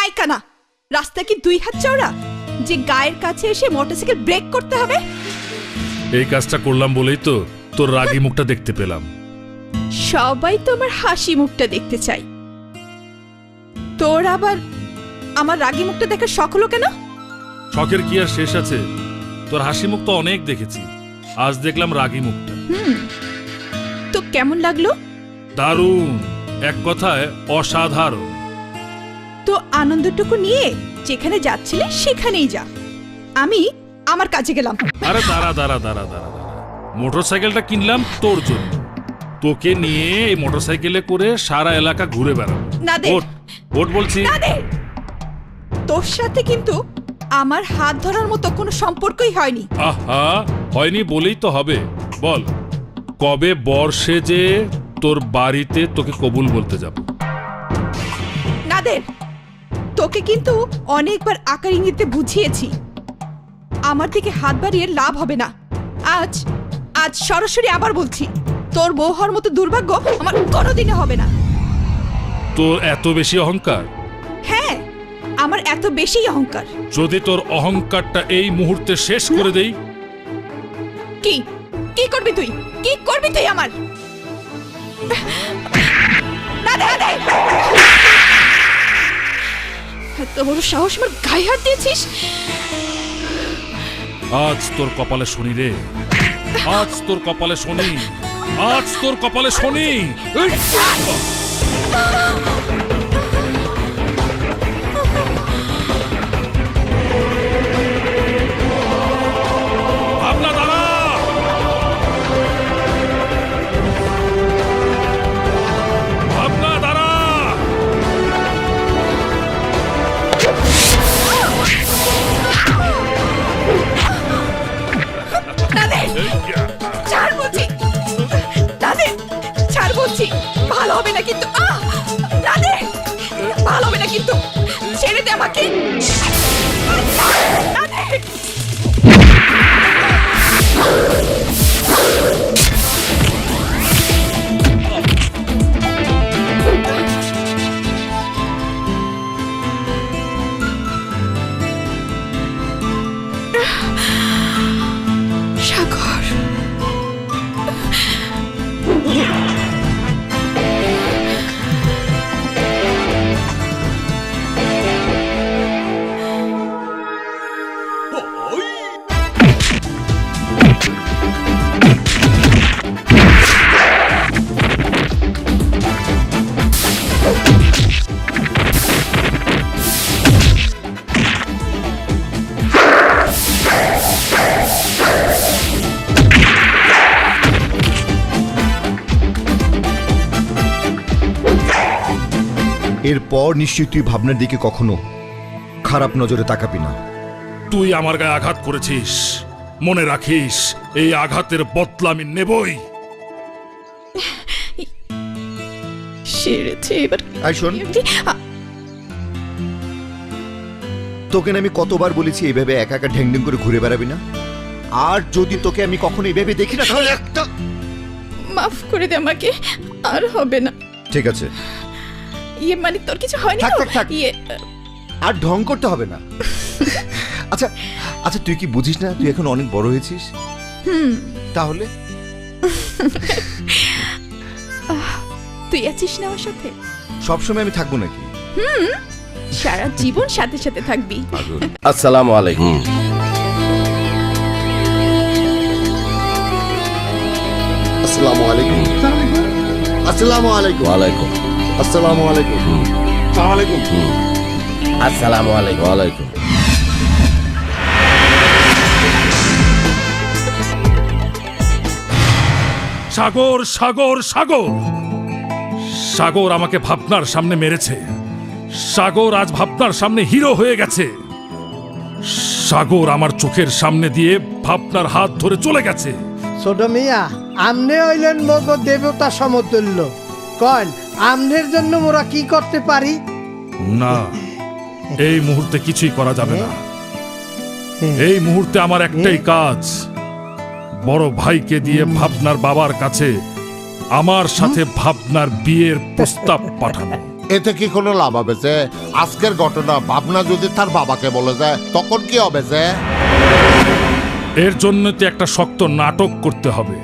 আইকানা, রাস্তা কি 2 হাত চওড়া যে গায়ের কাছে এসে মোটরসাইকেল ব্রেক করতে হবে? এই কাজটা করলাম বলেই তো তোর রাগী মুখটা দেখতে পেলাম। সবাই তো আমার হাসি মুখটা দেখতে চাই, তোর আবার আমার রাগী মুখটা দেখার শখ হলো কেন? শখের কি আর শেষ আছে? তোর হাসি মুখ তো অনেক দেখেছি, আজ দেখলাম রাগী মুখটা। তো কেমন লাগলো? দারুণ, এক কথায় অসাধারণ। তো আনন্দটুকু নিয়ে যেখানে যাচ্ছিলে সেখানেই যা, আমি আমার কাজে গেলাম। আরে দাঁড়া দাঁড়া দাঁড়া দাঁড়া, মোটরসাইকেলটা কিনলাম তোর জন্য, তোকে নিয়ে এই মোটরসাইকেলে করে সারা এলাকা ঘুরে বেড়াবো। না দে, ওঠ ওঠ বলছি। না দে। তোর সাথে কিন্তু আমার হাত ধরার মতো কোনো সম্পর্কই হয়নি। আহা, হয়নি বলেই তো হবে। বল, কবে বর্ষে যে তোর বাড়িতে তোকে কবুল বলতে যাব? না দে, তোকে কিন্তু অনেকবার আকার ইঙ্গিতে বুঝিয়েছি, আমার থেকে হাত বাড়িয়ে লাভ হবে না। আজ আজ সরাসরি আবার বলছি, তোর বউ হওয়ার মতো দুর্ভাগ্য আমার কোনোদিনও হবে না। তোর এত বেশি অহংকার? হ্যাঁ, আমার এত বেশি অহংকার। যদি তোর অহংকারটা এই মুহূর্তে শেষ করে দেই? কি কি করবি তুই? কি করবি তুই আমার? না দে, না দে। এত বড় সাহস আমার গায়ে হাত দিয়েছিস? আজ তোর কপালে শনি রে, আজ তোর কপালে শনি, আজ তোর কপালে শনি। এই! ভাবনা দাঁড়া, ভাবনা দাঁড়া। ছাড় বলছি, না দে, ছাড় বলছি। ভালো হবে না কিন্তু, না দে, ভালো হবে না কিন্তু, ছেড়ে দে আমাকে। না দে। সাগর, এরপর নিশ্চয়ই তুই ভাবনার দিকে কখনো খারাপ নজরে তাকাবি না। তুই আমার গায়ে আঘাত করেছিস, মনে রাখিস এই আঘাতের বদলা আমি নেবই। সেরেছে এবার। আই শোন, তোকে না আমি কতবার বলেছি এইভাবে একা একা ঢ্যাং ঢ্যাং করে ঘুরে বেড়াবি না। আর যদি তোকে আমি কখনো এইভাবে দেখি না তাহলে একটা। মাফ করে দে আমাকে, আর হবে না। ঠিক আছে, ইয়ে মানে তোর কিছু হয়নি থাক তো? থাক থাক, ইয়ে আর ঢং করতে হবে না। আচ্ছা আচ্ছা, তুই কি বুঝিস না তুই এখন অনেক বড় হয়েছিস? তাহলে তুই আছিস না আমার সাথে? সবসময় আমি থাকবো নাকি? সারা জীবন সাথে সাথে থাকবি। আসসালামু আলাইকুম। আসসালামু আলাইকুম। আসসালামু আলাইকুম। ওয়ালাইকুম আসসালামু আলাইকুম। আসসালামু আলাইকুম। আসসালামু আলাইকুম। ওয়ালাইকুম। সাগর সাগর সাগর, সাগর আমাকে ভাবনার সামনে মেরেছে। সাগর আজ ভাবনার সামনে হিরো হয়ে গেছে। সাগর আমার চোখের সামনে দিয়ে ভাবনার হাত ধরে চলে গেছে। ছোট মিয়া, আমনে হইলেন মগ দেবতা সমতুল্য। কন আমনের জন্য মোরা কি করতে পারি? না, এই মুহূর্তে কিছুই করা যাবে না। এই মুহূর্তে আমার একটাই কাজ, বড় ভাইকে দিয়ে ভাবনার বাবার কাছে আমার সাথে ভাবনার বিয়ের প্রস্তাব পাঠানো। এতে কি কোনো লাভ হবে যে? আজকের ঘটনা ভাবনা যদি তার বাবাকে বলে যায় তখন কি হবে যে? এর জন্য তো একটা শক্ত নাটক করতে হবে,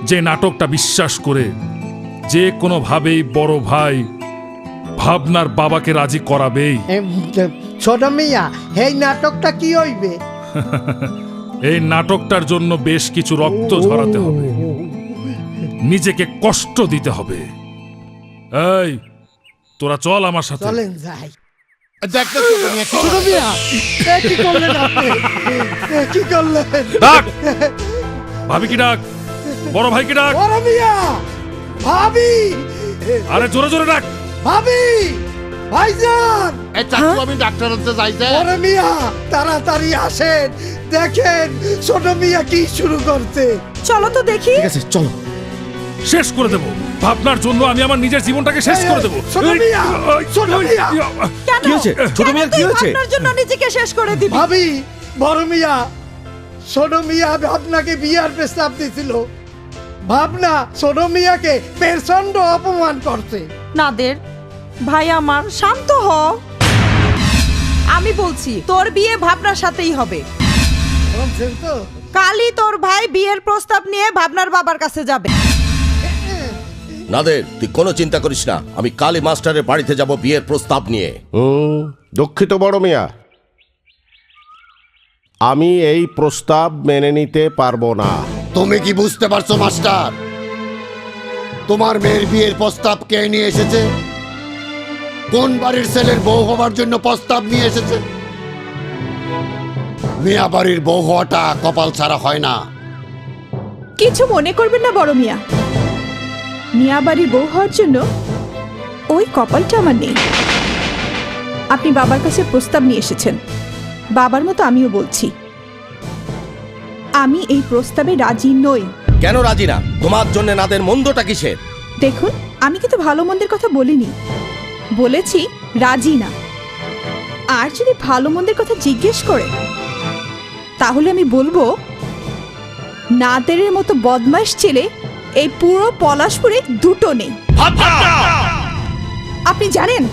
যে নাটকটা বিশ্বাস করে যে কোনোভাবেই বড় ভাই ভাবনার বাবাকে রাজি করাবেই। ছোট মিয়া, এই নাটকটা কি হইবে? এই নাটকটার জন্য বেশ কিছু রক্ত ঝরাতে হবে, নিজেকে কষ্ট দিতে হবে। এই তোরা চল আমার সাথে। চলেন যাই। দেখতে ছোট মিয়া কি ছোট মিয়া, এ কি করলেন আপনি? এ কি করলেন? ডাক ভাবি কি ডাক, বড় ভাই কি ডাক, বড় মিয়া, ভাবি, আরে জোরে জোরে ডাক। ভাবি, ভাইজান, এই চাকু আমি ডাক্তার হতে যাই যে? বড় মিয়া, তাড়াতাড়ি আসেন, দেখেন ছোট মিয়া কি শুরু করছে। চলো তো দেখি। ঠিক আছে চলো। শেষ করে দেব ভাবনার জন্য, আমি আমার নিজের জীবনটাকে শেষ করে দেব। ছোট মিয়া, ছোট মিয়া। কেন? কি হয়েছে? ছোট কেন মিয়ার তুই কি হয়েছে? ভাবনার জন্য নিজেকে শেষ করে দিবি? ভাবি, বড় মিয়া, ছোট মিয়া ভাবনাকে বিয়ার প্রস্তাব দিছিল। ভাবনা ছোট মিয়াকে প্রচন্ড অপমান করছে। নাদের ভাই আমার শান্ত হ। আমি বলছি তোর বিয়ে ভাবনার সাথেই হবে। বলছেন তো? কালই তোর ভাই বিয়ের প্রস্তাব নিয়ে ভাবনার বাবার কাছে যাবে। নাদের তুই কোনো চিন্তা করিস না, আমি কালী মাস্টারের বাড়িতে যাব বিয়ের প্রস্তাব নিয়ে। দুঃখিত বড় মিয়া, আমি এই প্রস্তাব মেনে নিতে পারবো না। তুমি কি বুঝতে পারছো মাস্টার? তোমার মেয়ের বিয়ের প্রস্তাব কে নিয়ে এসেছে? কোন বাড়ির ছেলের বউ হবার জন্য প্রস্তাব নিয়ে এসেছে? মিয়া বাড়ির বউ হওয়াটা কপাল ছাড়া হয় না। কিছু মনে করবেন না বড় মিয়া, মিয়া বাড়ির বউ হওয়ার জন্য ওই কপালটা আমার নেই। আপনি বাবার কাছে প্রস্তাব নিয়ে এসেছেন, বাবার মতো আমিও বলছি আমি এই প্রস্তাবে রাজি নই। কেন রাজি না? তোমার জন্য নাদের মন্দটা কিসের? দেখুন, আমি কিন্তু ভালো মন্দের কথা বলিনি, বলেছি রাজি না। আর যদি ভালো মন্দের কথা জিজ্ঞেস করে তাহলে আমি বলবো নাদেরের মতো বদমাইশ ছেলে এই পুরো পলাশপুরে দুটো নেই। আপনি জানেন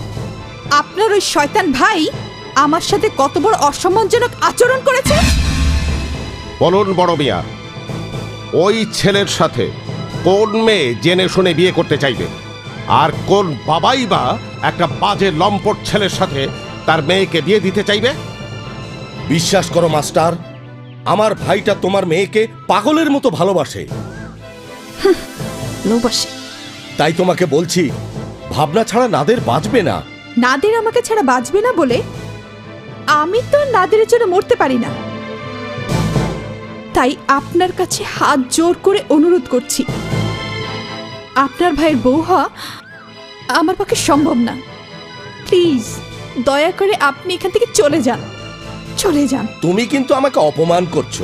আপনার ওই শয়তান ভাই আমার সাথে কত বড় অসম্মানজনক আচরণ করেছে? বলুন বড় মিয়া, ওই ছেলের সাথে কোন মেয়ে জেনে শুনে বিয়ে করতে চাইবে? আর কোন বাবাই বা একটা বাজে লম্পট ছেলের সাথে তার মেয়েকে বিয়ে দিতে চাইবে? বিশ্বাস করো মাস্টার, আমার ভাইটা তোমার মেয়েকে পাগলের মতো ভালোবাসে। ভালোবাসে? তাই তোমাকে বলছি, ভাবনা ছাড়া নাদের বাঁচবে না। নাদের আমাকে ছাড়া বাঁচবে না বলে আমি তো নাদেরের জন্য মরতে পারি না। তাই আপনার কাছে হাত জোর করে অনুরোধ করছি, আপনার ভাইয়ের বউ হওয়া আমার পক্ষে সম্ভব না। প্লিজ দয়া করে আপনি এখান থেকে চলে যান, চলে যান। তুমি কিন্তু আমাকে অপমান করছো।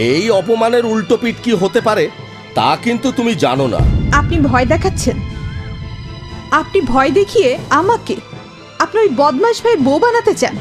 এই অপমানের উল্টো পিঠ কি হতে পারে তা কিন্তু তুমি জানো না। আপনি ভয় দেখাচ্ছেন, আপনি ভয় দেখিয়ে আমাকে আপনার ওই বদমাশ ভাইয়ের বউ বানাতে চান।